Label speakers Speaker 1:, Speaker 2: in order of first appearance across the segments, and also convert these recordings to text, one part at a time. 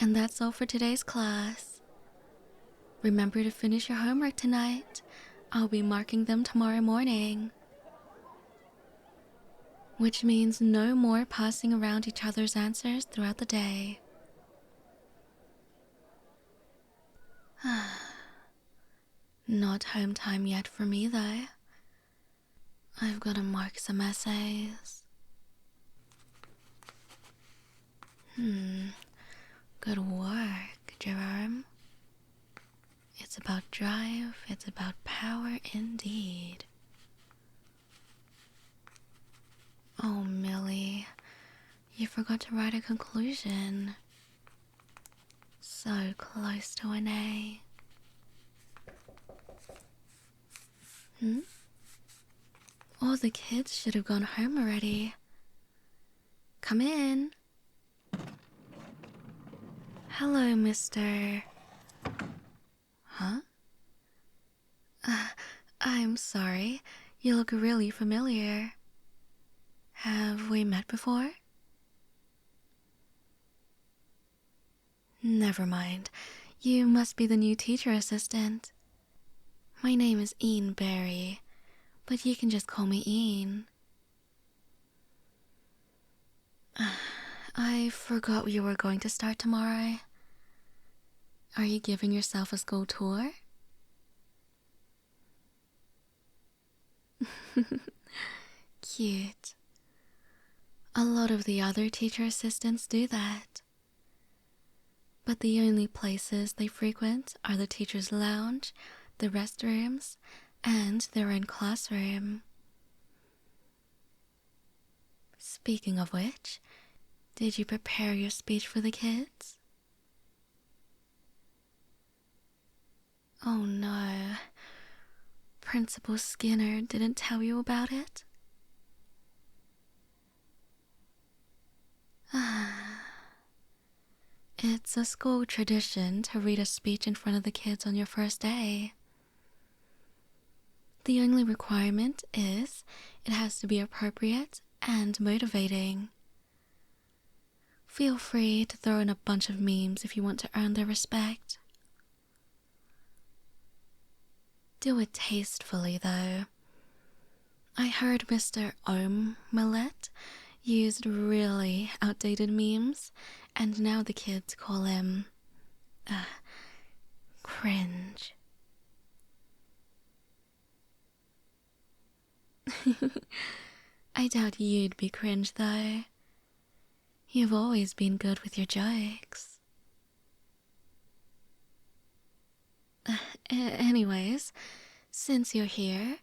Speaker 1: And that's all for today's class. Remember to finish your homework tonight. I'll be marking them tomorrow morning. Which means no more passing around each other's answers throughout the day. Not home time yet for me though. I've got to mark some essays. Good work, Jerome. It's about drive, it's about power indeed. Oh, Millie, you forgot to write a conclusion. So close to an A. All the kids should have gone home already. Come in. Hello, mister. Huh? I'm sorry. You look really familiar. Have we met before? Never mind. You must be the new teacher assistant. My name is Ms Beary, but you can just call me Ein. I forgot you were going to start tomorrow. Are you giving yourself a school tour? Cute. A lot of the other teacher assistants do that. But the only places they frequent are the teacher's lounge, the restrooms, and their own classroom. Speaking of which, did you prepare your speech for the kids? Oh no. Principal Skinner didn't tell you about it? It's a school tradition to read a speech in front of the kids on your first day. The only requirement is it has to be appropriate and motivating. Feel free to throw in a bunch of memes if you want to earn their respect. Do it tastefully, though. I heard Mr. Millet used really outdated memes, and now the kids call him cringe. I doubt you'd be cringe, though. You've always been good with your jokes. Anyways, since you're here,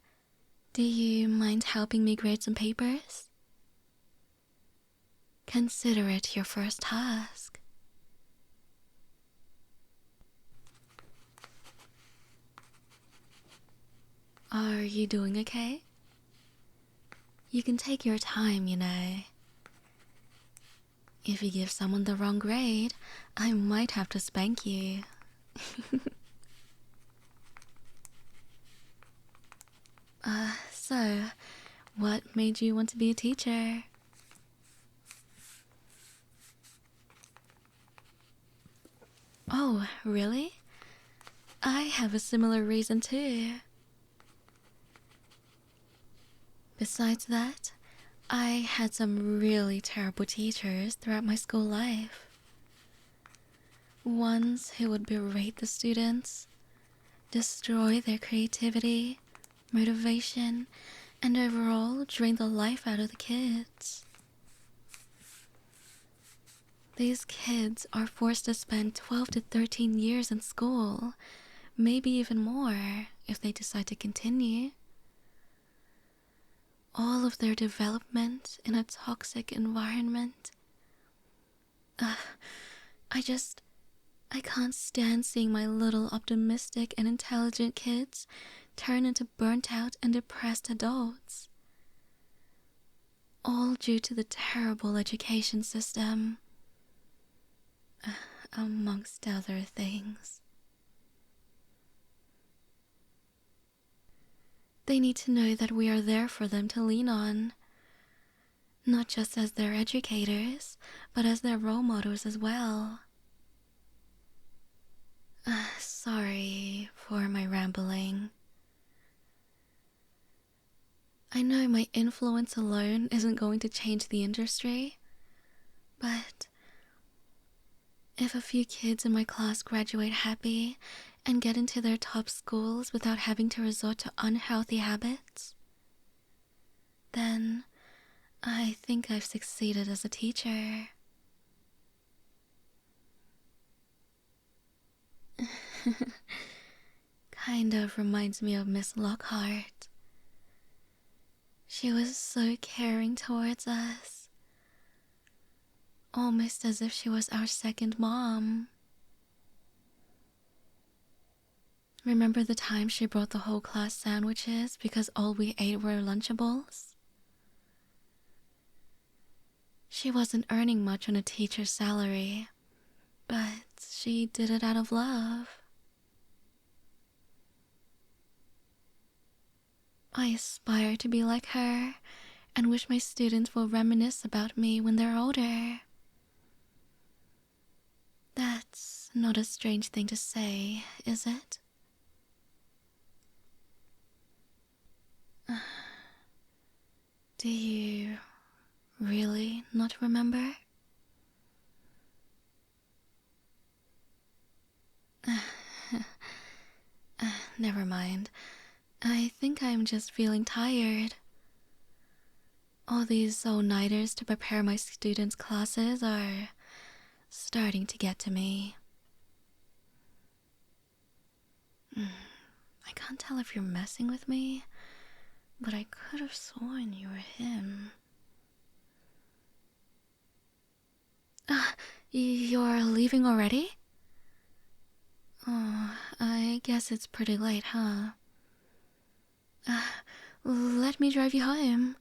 Speaker 1: do you mind helping me grade some papers? Consider it your first task. Are you doing okay? You can take your time, you know. If you give someone the wrong grade, I might have to spank you. So, what made you want to be a teacher? Oh, really? I have a similar reason too. Besides that, I had some really terrible teachers throughout my school life. Ones who would berate the students, destroy their creativity, motivation, and overall drain the life out of the kids. These kids are forced to spend 12 to 13 years in school, maybe even more if they decide to continue. All of their development in a toxic environment. I can't stand seeing my little optimistic and intelligent kids turn into burnt out and depressed adults. All due to the terrible education system. Amongst other things. They need to know that we are there for them to lean on. Not just as their educators, but as their role models as well. Sorry for my rambling. I know my influence alone isn't going to change the industry, but if a few kids in my class graduate happy and get into their top schools without having to resort to unhealthy habits, then I think I've succeeded as a teacher. Kind of reminds me of Miss Lockhart. She was so caring towards us, almost as if she was our second mom. Remember the time she brought the whole class sandwiches because all we ate were Lunchables? She wasn't earning much on a teacher's salary, but she did it out of love. I aspire to be like her and wish my students will reminisce about me when they're older. That's not a strange thing to say, is it? Do you really not remember? Never mind. I think I'm just feeling tired. All these all-nighters to prepare my students' classes are starting to get to me. I can't tell if you're messing with me, but I could have sworn you were him. You're leaving already? Oh, I guess it's pretty late, huh? Let me drive you home.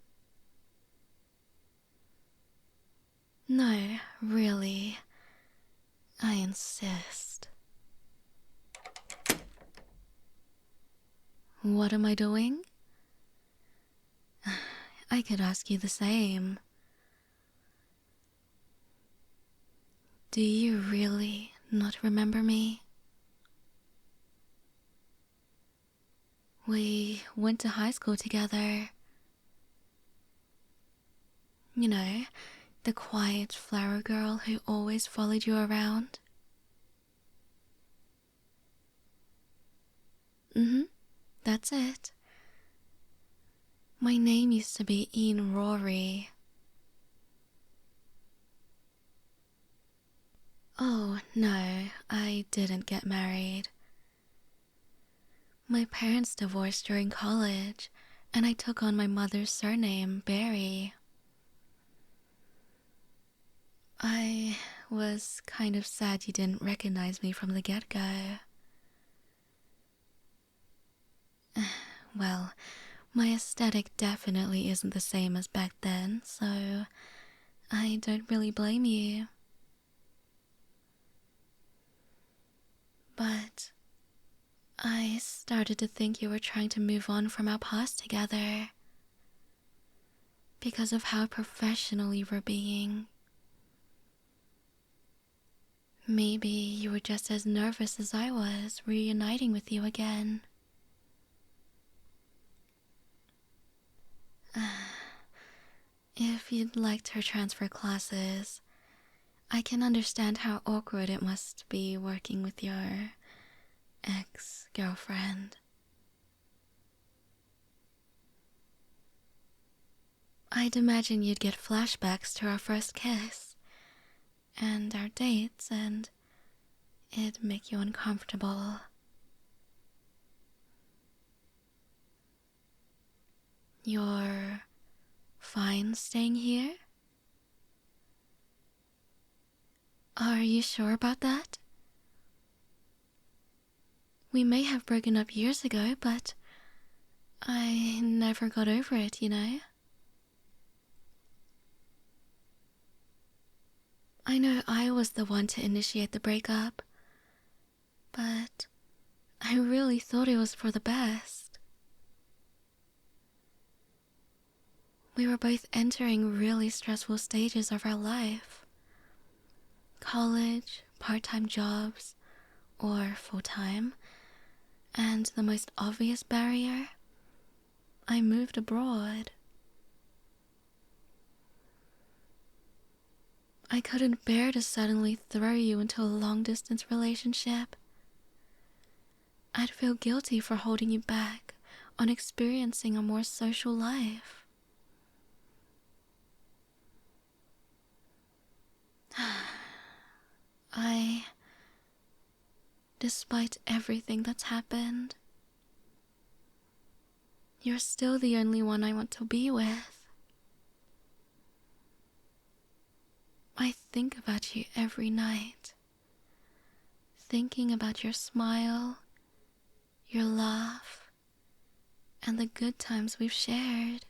Speaker 1: No, really. I insist. What am I doing? I could ask you the same. Do you really not remember me? We went to high school together. You know, the quiet flower girl who always followed you around. That's it. My name used to be Ian Rory. Oh, no, I didn't get married. My parents divorced during college, and I took on my mother's surname, Beary. I was kind of sad you didn't recognize me from the get-go. Well, my aesthetic definitely isn't the same as back then, so I don't really blame you. But I started to think you were trying to move on from our past together because of how professional you were being. Maybe you were just as nervous as I was reuniting with you again. If you'd like to transfer classes, I can understand how awkward it must be working with your ex-girlfriend. I'd imagine you'd get flashbacks to our first kiss and our dates, and it'd make you uncomfortable. You're fine staying here? Are you sure about that? We may have broken up years ago, but I never got over it, you know? I know I was the one to initiate the breakup, but I really thought it was for the best. We were both entering really stressful stages of our life. College, part-time jobs, or full-time, and the most obvious barrier, I moved abroad. I couldn't bear to suddenly throw you into a long-distance relationship. I'd feel guilty for holding you back on experiencing a more social life. Despite everything that's happened, you're still the only one I want to be with. I think about you every night, thinking about your smile, your laugh, and the good times we've shared.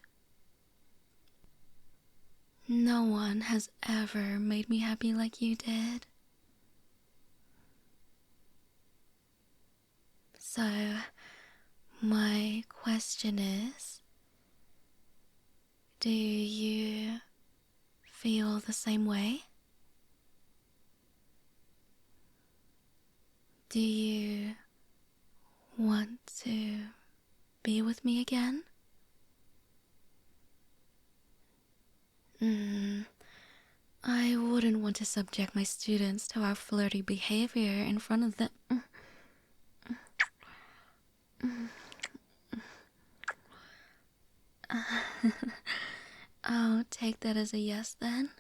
Speaker 1: No one has ever made me happy like you did. So, my question is, do you feel the same way? Do you want to be with me again? I wouldn't want to subject my students to our flirty behavior in front of them. I'll take that as a yes then.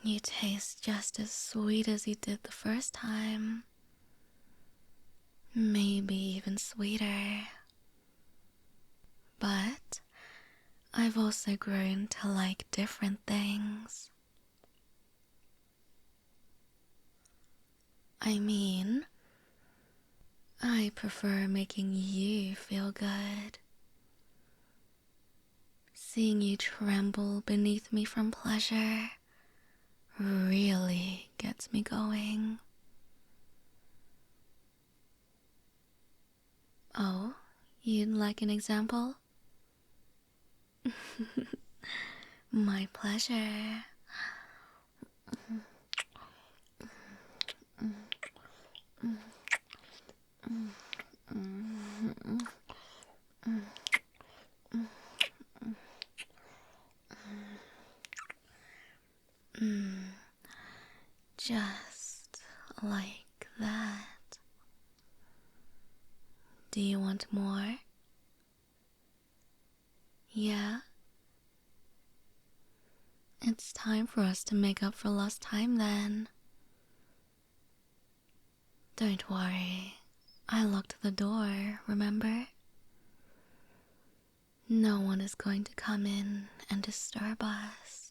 Speaker 1: You taste just as sweet as you did the first time. Maybe even sweeter. But I've also grown to like different things. I mean, I prefer making you feel good. Seeing you tremble beneath me from pleasure really gets me going. Oh, you'd like an example? My pleasure. Just like that. Do you want more? Yeah? It's time for us to make up for lost time then. Don't worry, I locked the door, remember? No one is going to come in and disturb us.